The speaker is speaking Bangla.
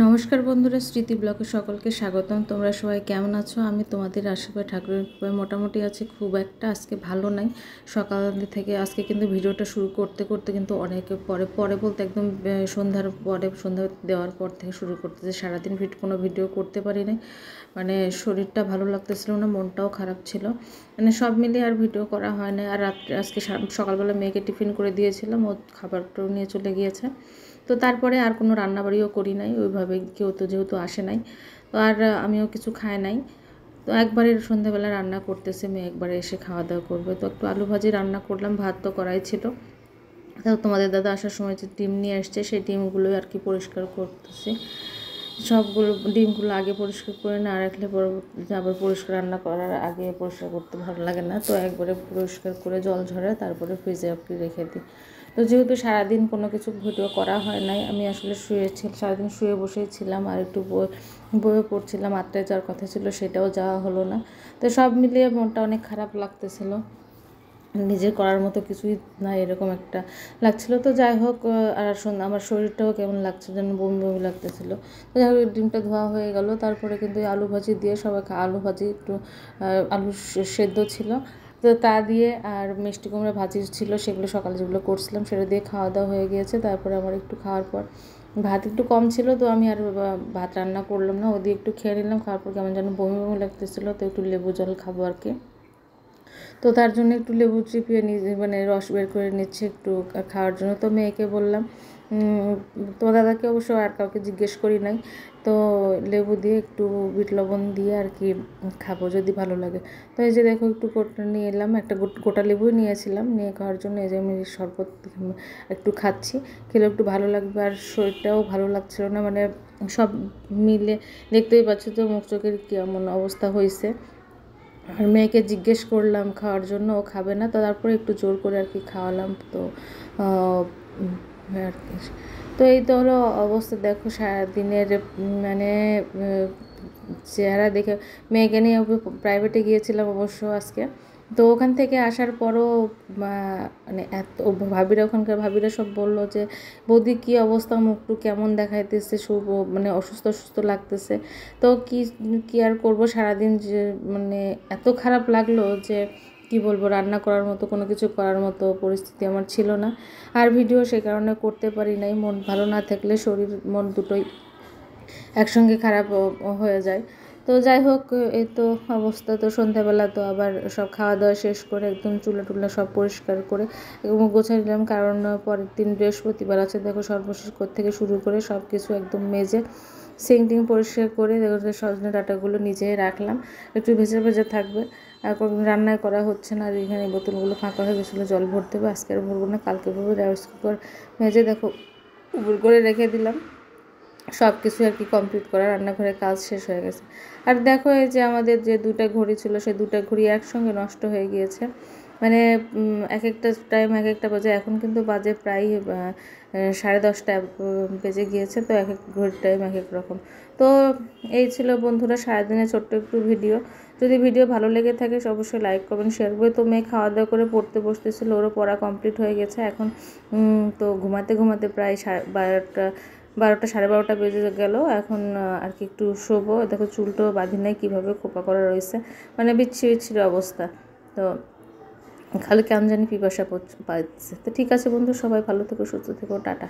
নমস্কার বন্ধুরা, স্মৃতি ব্লগে সকলকে স্বাগতম। তোমরা সবাই কেমন আছো? আমি তোমাদের আশীর্বাদ ঠাকুরের কৃপায় মোটামুটি আছি, খুব একটা আজকে ভালো নাই। সকাল থেকে আজকে কিন্তু ভিডিওটা শুরু করতে করতে কিন্তু অনেকে পরে বলতে একদম সন্ধ্যা দেওয়ার পর থেকে শুরু করতেছে। সারাদিন কোনো ভিডিও করতে পারি নাই, মানে শরীরটা ভালো লাগতেছিল না, মনটাও খারাপ ছিল, মানে সব মিলিয়ে আর ভিডিও করা হয় না। আর রাত্রে আজকে সকালবেলা মেয়েকে টিফিন করে দিয়েছিলাম, ও খাবারটাও নিয়ে চলে গিয়েছে। তো তারপরে আর কোনো রান্নাবাড়িও করি নাই ওইভাবে, কেউ তো যেহেতু আসে নাই, তো আর আমিও কিছু খাই নাই। তো একবারে সন্ধ্যাবেলা রান্না করতেছে মেয়ে, একবারে এসে খাওয়া দাওয়া করবে। তো একটু আলু ভাজি রান্না করলাম, ভাত তো করাই ছিল। তো তোমাদের দাদা আসার সময় যে ডিম নিয়ে আসছে, সেই ডিমগুলোই আর কি পরিষ্কার করতেছি। সবগুলো ডিমগুলো আগে পরিষ্কার করে না রাখলে পরবর্তীতে আবার পরিষ্কার রান্না করার আগে পরিষ্কার করতে ভালো লাগে না, তো একবারে পরিষ্কার করে জল ঝরে তারপরে ফ্রিজে আপনি রেখে দিই। তো যেহেতু সারাদিন কোনো কিছু ভিডিও করা হয় নাই, আমি আসলে সারাদিন শুয়ে বসেই ছিলাম, আর একটু বইও পড়ছিলাম। 8টায় যাওয়ার কথা ছিল, সেটাও যাওয়া হলো না। তো সব মিলিয়ে মনটা অনেক খারাপ লাগতেছিল, নিজের করার মতো কিছুই না এরকম একটা লাগছিল। তো যাই হোক, আর আমার শরীরটাও কেমন লাগছে যেন বমি বমি লাগতেছিল। তো যাই হোক, ডিমটা ধোয়া হয়ে গেল। তারপরে কিন্তু আলু ভাজি দিয়ে সবাই আলু ভাজি একটু আলু সেদ্ধ ছিল, তো তা দিয়ে আর মিষ্টি কুমড়া ভাজি ছিল, সেগুলো সকালে যেগুলো করছিলাম সেটা দিয়ে খাওয়া দাওয়া হয়ে গিয়েছে। তারপরে আমার একটু খাওয়ার পর ভাত একটু কম ছিল, তো আমি আর ভাত রান্না করলাম না, ওদিকে একটু খেয়ে নিলাম। খাওয়ার পর কেমন যেন বমি বমি লাগতেছিলো, তো একটু লেবু জল খাবো আর কি। তো তার জন্য একটু লেবু চিপিয়ে মানে রস বের করে নিচ্ছে একটু খাওয়ার জন্য। তো মেয়েকে বললাম, তো দাদাকে অবশ্য আর কাউকে জিজ্ঞেস করি নাই, তো লেবু দিয়ে একটু বিট লবণ দিয়ে আর কি খাবো যদি ভালো লাগে। তো এই যে দেখো, একটু নিয়ে এলাম, একটা গোটা লেবুই নিয়েছিলাম, নিয়ে খাওয়ার জন্য এই যে আমি শরবত একটু খাচ্ছি, খেলে একটু ভালো লাগবে। আর শরীরটাও ভালো লাগছিল না, মানে সব মিলে দেখতেই পাচ্ছ তো মুখ চোখের কেমন অবস্থা হয়েছে। আর মেয়েকে জিজ্ঞেস করলাম খাওয়ার জন্য, ও খাবে না, তো তারপরে একটু জোর করে আর কি খাওয়ালাম। তো আর কি, তো এই তো হলো অবস্থা। দেখো সারাদিনের মানে চেহারা দেখে, মেয়েকে নিয়ে প্রাইভেটে গিয়েছিলাম অবশ্য আজকে। তো ওখান থেকে আসার পরও মানে এত ভাবিরা, ওখানকার ভাবিরা সব বললো যে বৌদি কী অবস্থা, মুখটু কেমন দেখাইতেছে, মানে অসুস্থ অসুস্থ লাগতেছে। তো কি আর করবো, সারাদিন যে মানে এত খারাপ লাগলো যে কি বলবো, রান্না করার মতো কোনো কিছু করার মতো পরিস্থিতি আমার ছিল না। আর ভিডিও সে কারণে করতে পারি নাই, মন ভালো না থাকলে শরীর মন দুটোই একসঙ্গে খারাপ হয়ে যায়। তো যাই হোক, এই তো অবস্থা। তো সন্ধ্যাবেলা তো আবার সব খাওয়া দাওয়া শেষ করে একদম চুলা টুলা সব পরিষ্কার করে এবং গোছাই নিলাম, কারণ পরের দিন বৃহস্পতিবার আছে। দেখো সর্বশেষ থেকে শুরু করে সব কিছু একদম মেজে সিঙ্ক পরিষ্কার করে দেখো সজনে ডাঁটাগুলো নিজেই রাখলাম, একটু ভেজে ভেজে থাকবে। আর রান্নায় করা হচ্ছে না, আর এখানে বোতলগুলো ফাঁকা হয়ে গেছিলো, জল ভরতে হবে। আজকে আর ভরবো না, কালকে ভরবো। রাইস কুকার মেজে দেখো উপর করে রেখে দিলাম, সব কিছু আর কি কমপ্লিট করা, রান্নাঘরের কাজ শেষ হয়ে গেছে। আর দেখো, এই যে আমাদের যে 2টা ঘড়ি ছিল, সেই 2টা ঘড়ি একসঙ্গে নষ্ট হয়ে গিয়েছে, মানে এক একটা টাইম এক একটা বাজে। এখন কিন্তু বাজে প্রায় 10:30 বেজে গিয়েছে, তো এক এক ঘড়ির টাইম এক এক রকম। তো এই ছিল বন্ধুরা সারাদিনের ছোট্ট একটু ভিডিও। যদি ভিডিও ভালো লেগে থাকে অবশ্যই লাইক করবেন, শেয়ার করবে। তো মেয়ে খাওয়া দাওয়া করে পড়তে বসতেছিল, ওরও পড়া কমপ্লিট হয়ে গেছে এখন। তো ঘুমাতে ঘুমাতে প্রায় 12টা 12:30 বেজে গেল এখন। আর কি একটু শোবো। দেখো চুলটো বাঁধি নাই, কীভাবে খোপা করা রয়েছে, মানে বিচ্ছিরি অবস্থা। তো খালি কেমন জানি পিপাসা পাচ্ছে। তো ঠিক আছে বন্ধু, সবাই ভালো থেকো, সুস্থ থেকো, টাটা।